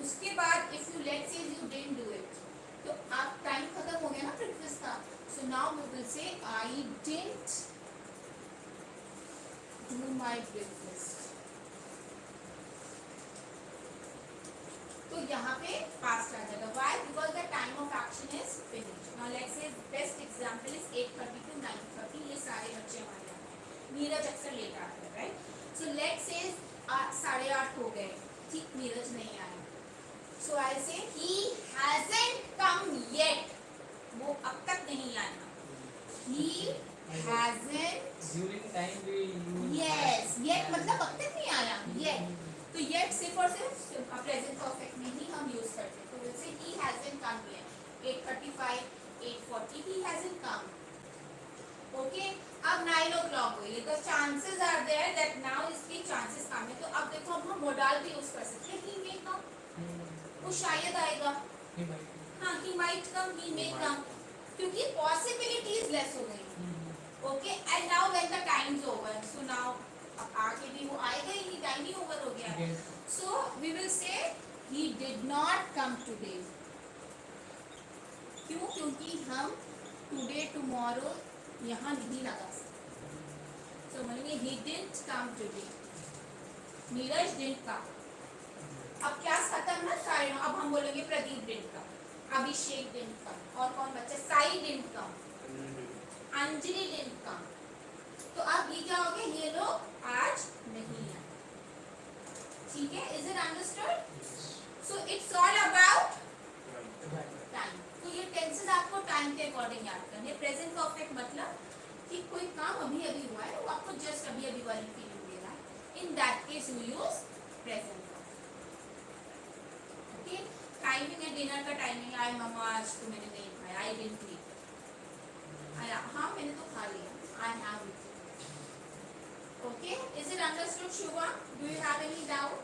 उसके बाद if you let's say you didn't do it तो आप टाइम खत्म हो गया ना ब्रेकफास्ट का. So now we will say I didn't do my breakfast. तो यहाँ पे पास्ट आ जाएगा. Why? Because the time of action is finished. Now let's say best example is 8:30 to 9:30. ये सारे बच्चे हमारे यहाँ हैं. नीरज अक्सर लेट आता है, राइट? सो लेट्स से 8:30 हो गए. ठीक, नीरज नहीं आया. सो आई से ही हैजंट कम येट. वो अब तक नहीं आया. He hasn't. During time we use yes, yet मतलब अब तक नहीं आया. येट. तो येट सिर्फ और सिर्फ प्रेजेंट परफेक्ट में ही हम यूज करते हैं. तो will say he hasn't come yet. 8:35, 8:40 he hasn't come. Okay. अब 9 o'clock हुई है तो chances are there that now इसके चांसेस कम है. तो अब देखो अब हम मोडाल भी यूज कर सकते हैं. ही मे कम. वो शायद आएगा. हाँ, ही माइट कम, ही मे कम. क्योंकि पॉसिबिलिटीज लेस हो गई. Okay. And now when the time is over, so now आगे भी वो आएगा ही. टाइम ही ओवर हो गया. सो we will say he did not come today. क्यों? क्योंकि हम टुडे टुमारो यहाँ नहीं लगा सकते. सो बोलेंगे he didn't come today. Neeraj didn't come. अब क्लास खत्म ना सारे. अब हम बोलेंगे Pradeep didn't come, Abhishek didn't come, और कौन बच्चा? Sai didn't come, Anjali didn't come. तो अब ये क्या हो गया? ये लोग आज नहीं आए. ठीक है? Is it understood? So it's all about time. तो ये टेंसेस आपको टाइम के अकॉर्डिंग याद करने. प्रेजेंट परफेक्ट मतलब कि कोई काम अभी अभी हुआ है, वो आपको जस्ट अभी अभी वाली फीलिंग दे रहा है. In that case you use present. Okay. Timing है डिनर का. टाइमिंग आई मम्मा आज तो मैंने नहीं खाया. आई डिडंट ईट. हाँ मैंने तो खा लिया. I have eat. Okay, is it understood, Shubha? Do you have any doubt?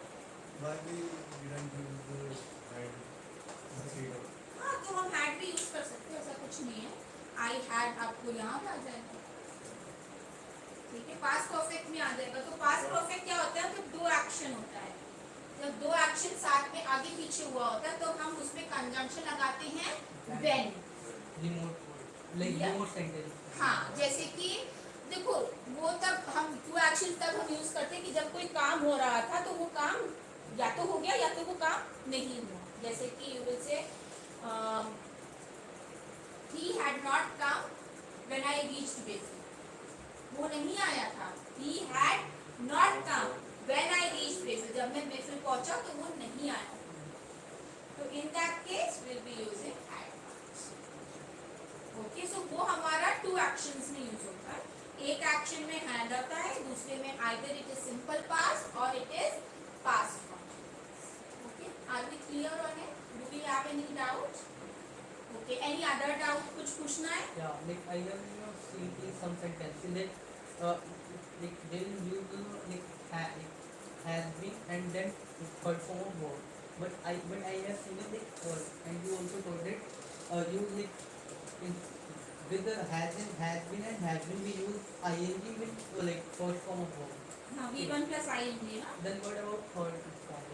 Why we didn't use the had instead of? हाँ, तो हम had भी यूज कर सकते हैं. ऐसा कुछ नहीं है. I had आपको यहाँ पे आ जाएगा. ठीक है. past perfect में आ जाएगा. तो past perfect क्या होता है? जब दो एक्शन होता है. जब दो एक्शन साथ में आगे पीछे हुआ होता है तो हम उसमें कंजंक्शन लगाते हैं when. Remote like remote sentence. हाँ, जैसे कि देखो वो तब हम टू एक्शन तब हम यूज करते हैं कि जब कोई काम हो रहा था तो वो काम या तो हो गया या तो वो काम नहीं हुआ. जैसे कि you will say he had not come when I reached Bafel. वो नहीं आया था. he had not come when I reached Bafel. जब मैं बेफिल पहुंचा तो वो नहीं आया. तो in that case we'll be using had. Okay. So वो हमारा टू एक्शंस में यूज होता है. एक एक्शन में हैड आता है, दूसरे में either it is simple past और it is past form. Okay. Are we clear on it? Do we have any doubt? Okay. Any other doubt? कुछ पूछना है? Yeah, like I have seen in some sentences like they will use has been and then perform verb. But I have seen it and you also told it you like in with the has been and has been we use ing with like first form of verb. हाँ V1 plus ing ना Then what about third form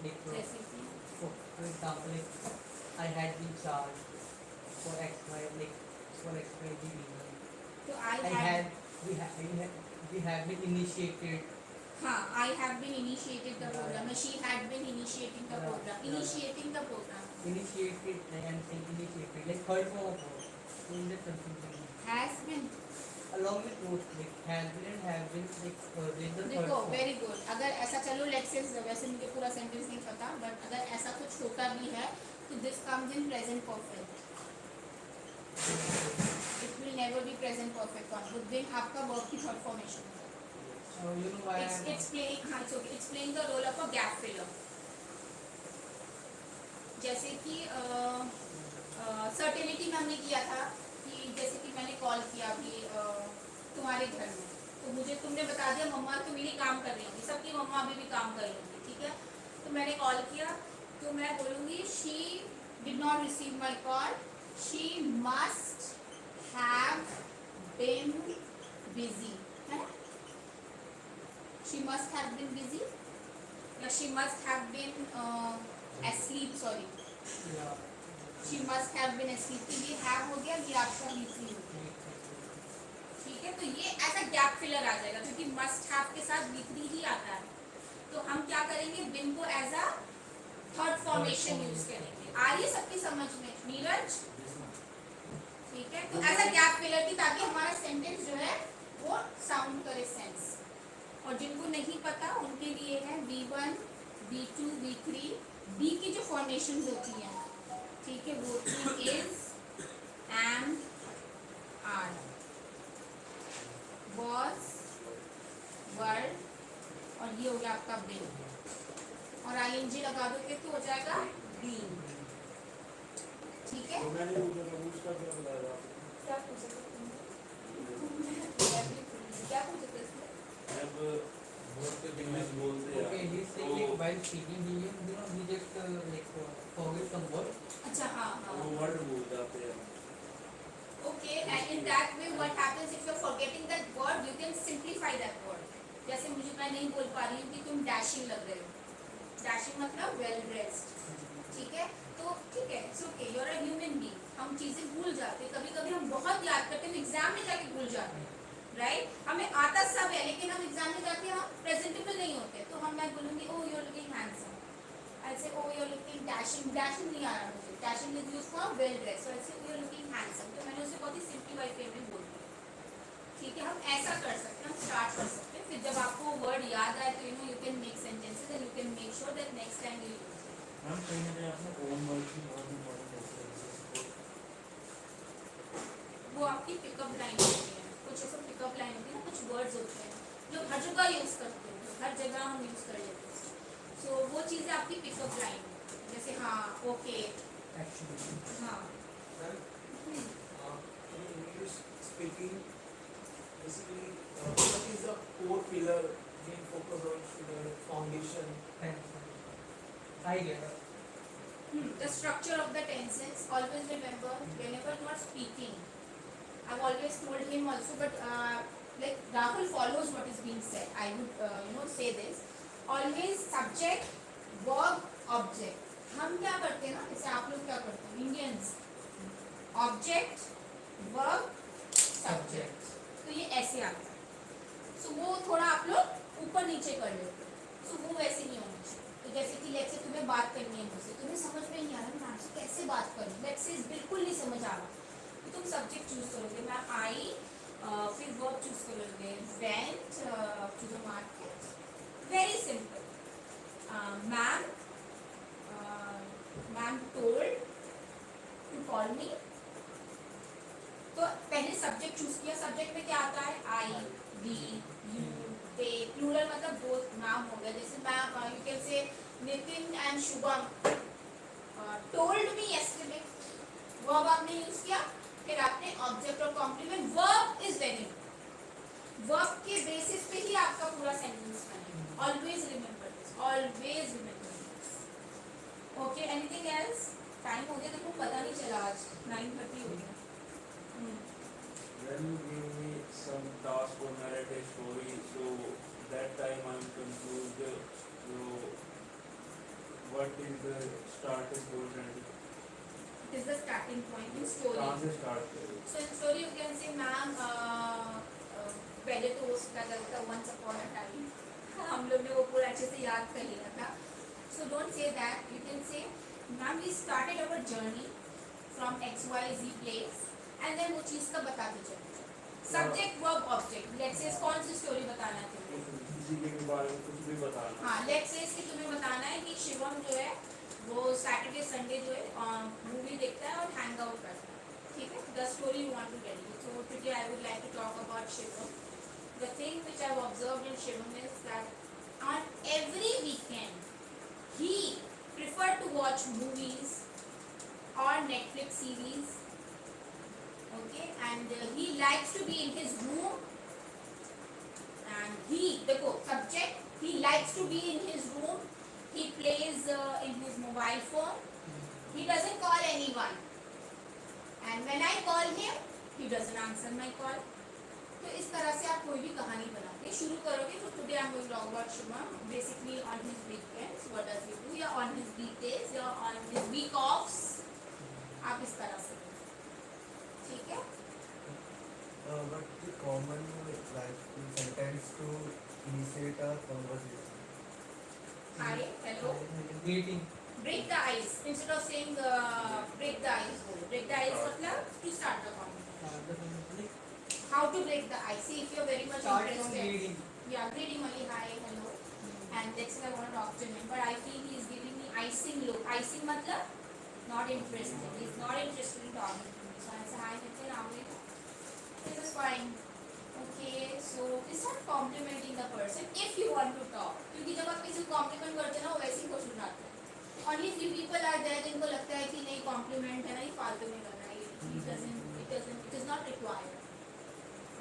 like जैसे कि for example like I had been charged for XY like for XYZ reason. तो I had we have been initiated. हाँ I have been initiated the program. She had been initiating the program. Initiating the program. Initiated and saying initiated like third form of verb. So in the confusion. Has been. Along with both like has been and have been like with the third देखो form. Very good. अगर ऐसा चलो let's say वैसे मुझे पूरा sentence नहीं पता but अगर ऐसा कुछ होता भी है तो this comes in present perfect. It will never be present perfect form. उस दिन आपका वर्ब की थर्ड फॉर्मेशन है. So you know why It's playing हाँ it's okay. It's playing the role of a gap filler. जैसे कि certainty में हमने किया था कि जैसे कि मैंने कॉल किया अभी तुम्हारे घर में तो मुझे तुमने बता दिया मम्मा तुम मेरी काम कर रही होंगी. सबकी मम्मा अभी भी काम कर रही होंगी. ठीक है तो मैंने कॉल किया तो मैं बोलूँगी she did not receive my call. She must have been busy है ना. She must have been busy या she must have been asleep. Sorry, yeah. she must have been asleep. तो ये have हो गया ये आपका V3 हो गया. ठीक है तो ये ऐसा गैप फिलर आ जाएगा क्योंकि must have के साथ V3 ही आता है. तो हम क्या करेंगे बिन को as a third formation use करेंगे. आ रही है सबकी समझ में नीरज? ठीक है तो ऐसा गैप फिलर की ताकि हमारा सेंटेंस जो है वो साउंड करे सेंस. और जिनको नहीं पता उनके लिए है V1, V2, V3. बी की जो फॉर्मेशन होती है ठीक है वो is am are was word और ये हो गया आपका बिन और आईएनजी लगा दोगे तो हो जाएगा बीन. ठीक है तो मैंने पूछा था उसका क्या बताया आपने? क्या पूछा था तुमने? क्या पूछा था इसमें? अब बहुत के इंग्लिश बोलते हैं Okay, he's saying like while speaking he just like forget some word. अच्छा हाँ वो हाँ. वर्ड भूल जाते हैं. Okay, and in that way, what happens if you're forgetting that word, you can simplify that word. जैसे मुझे मैं नहीं बोल पा रही हूँ कि तुम डैशिंग लग रहे हो. डैशिंग मतलब वेल ड्रेस्ड. ठीक है तो ठीक है it's okay you are a human being. हम चीज़ें भूल जाते हैं कभी कभी. हम बहुत याद करते हैं एग्जाम में जाके भूल जाते हैं राइट. हमें आता सब है लेकिन हम एग्जाम में जाके हम प्रेजेंटेबल नहीं होते. तो हम मैं बोलूँगी oh you are looking handsome. I say oh you are looking dashing. Dashing नहीं आ रहा मुझे. Dashing is use for well dress. So I say you are looking handsome. तो मैंने उसे बहुत ही सिंप्लीफाइड वे में बोल दिया. ठीक है हम ऐसा कर सकते हैं. हम स्टार्ट कर सकते हैं. फिर जब आपको वर्ड याद आए तो you can make sentences and you can make sure that next time you use. Ma'am कहीं ना कहीं आपने ओन वर्ड की बहुत इंपॉर्टेंट वो आपकी पिकअप लाइन होती है. कुछ ऐसा पिकअप लाइन होती है ना. कुछ वर्ड्स होते हैं जो हर जगह यूज करते हैं. हर जगह हम यूज कर लेते हैं. सो वो चीज़ें आपकी पिकअप लाइन जैसे हाँ ओके Actually. हाँ. Then, in English speaking, basically, what is the core pillar being focused on student foundation? I get it. The structure of the tenses. Always remember whenever you are speaking. I've always told him also, but like Rahul follows what is being said. I would say this. Always subject, verb, object. हम क्या करते हैं ना जैसे आप लोग क्या करते हैं इंडियंस. Object verb subject. तो ये ऐसे आता है. सो वो थोड़ा आप लोग ऊपर नीचे कर लेते हैं. सो वो वैसे नहीं होना चाहिए. तो जैसे कि लेट्स से तुम्हें बात करनी है मुझसे. तुम्हें समझ में नहीं आ रहा मैं आपसे कैसे बात करूँ. लेट्स से बिल्कुल नहीं समझ आ रहा. तो तुम सब्जेक्ट चूज करोगे. मैं आई फिर वर्ब चूज करोगे. Went to the market. Very simple. Ma'am told to call me. तो पहले सब्जेक्ट चूज किया. सब्जेक्ट में क्या आता है आई वी यू दे. प्लूरल मतलब दो नाम हो गए. जैसे मैं you can say Nitin and Shubham told me yesterday. Verb आपने यूज किया. फिर आपने ऑब्जेक्ट और complement. Verb is very verb के बेसिस पे ही आपका पूरा सेंटेंस बनेगा. Always remember this. Always remember this. Okay anything else. Time हो गया देखो पता नहीं चला आज 9:30 हो गया. When you give me some task or narrate a story, so that time I'm confused. So what is the starting point and It is the starting point in story. कहाँ से start करें? So in story you can say, ma'am, पहले तो वो सीखा गया था once upon a time. हम लोग ने वो पूरा अच्छे से याद कर लिया था. So don't say that. You can say, ma'am, we started our journey from XYZ place, and then वो चीज़ का बताते चले. Subject, verb, object. Let's say कौन सी story बताना है तुम्हें? किसी के बारे में कुछ भी बताना. हाँ, let's say कि तुम्हें बताना है कि शिवम जो है वो सैटरडे संडे जो है मूवी देखता है और हैंग आउट करता है. ठीक है? The story you want to get into. So today I would like to talk about Shivam. The thing which I've observed in Shivam is that on every weekend he preferred to watch movies or Netflix series. Okay, and he likes to be in his room. And देखो subject, he likes to be in his room. He plays in his mobile phone. He doesn't call anyone. And when I call him, he doesn't answer my call. तो इस तरह से आप कोई भी कहानी बनाते शुरू करोगे. तो today I'm going to talk about Shivam. Basically on his weekends, what does he do? या on his weekdays, या on his week offs. आप इस तरह से ठीक है. But the common like sentence to initiate a conversation. Hi, hello. Greeting. Break the ice. Instead of saying break the ice, break the ice मतलब to start the conversation. How to break the ice? See, if you're very much Start from interested. greeting. Yeah, greeting only. Hi, hello. And next I want to talk to him, but I feel he is giving me icing look. Icing मतलब not interested. He's not interested in talking to me. So I say hi, Nitin. How are you? This is fine. Okay, so it's not complimenting the person if you want to talk. क्योंकि जब आप किसी को compliment करते हैं ना वो वैसे ही खुश हो जाते हैं. Only few people are there जिनको लगता है कि नहीं compliment है ना ये फालतू में करना है. It is not required.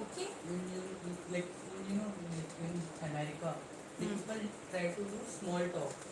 Okay. Like in America, people try to do small talk.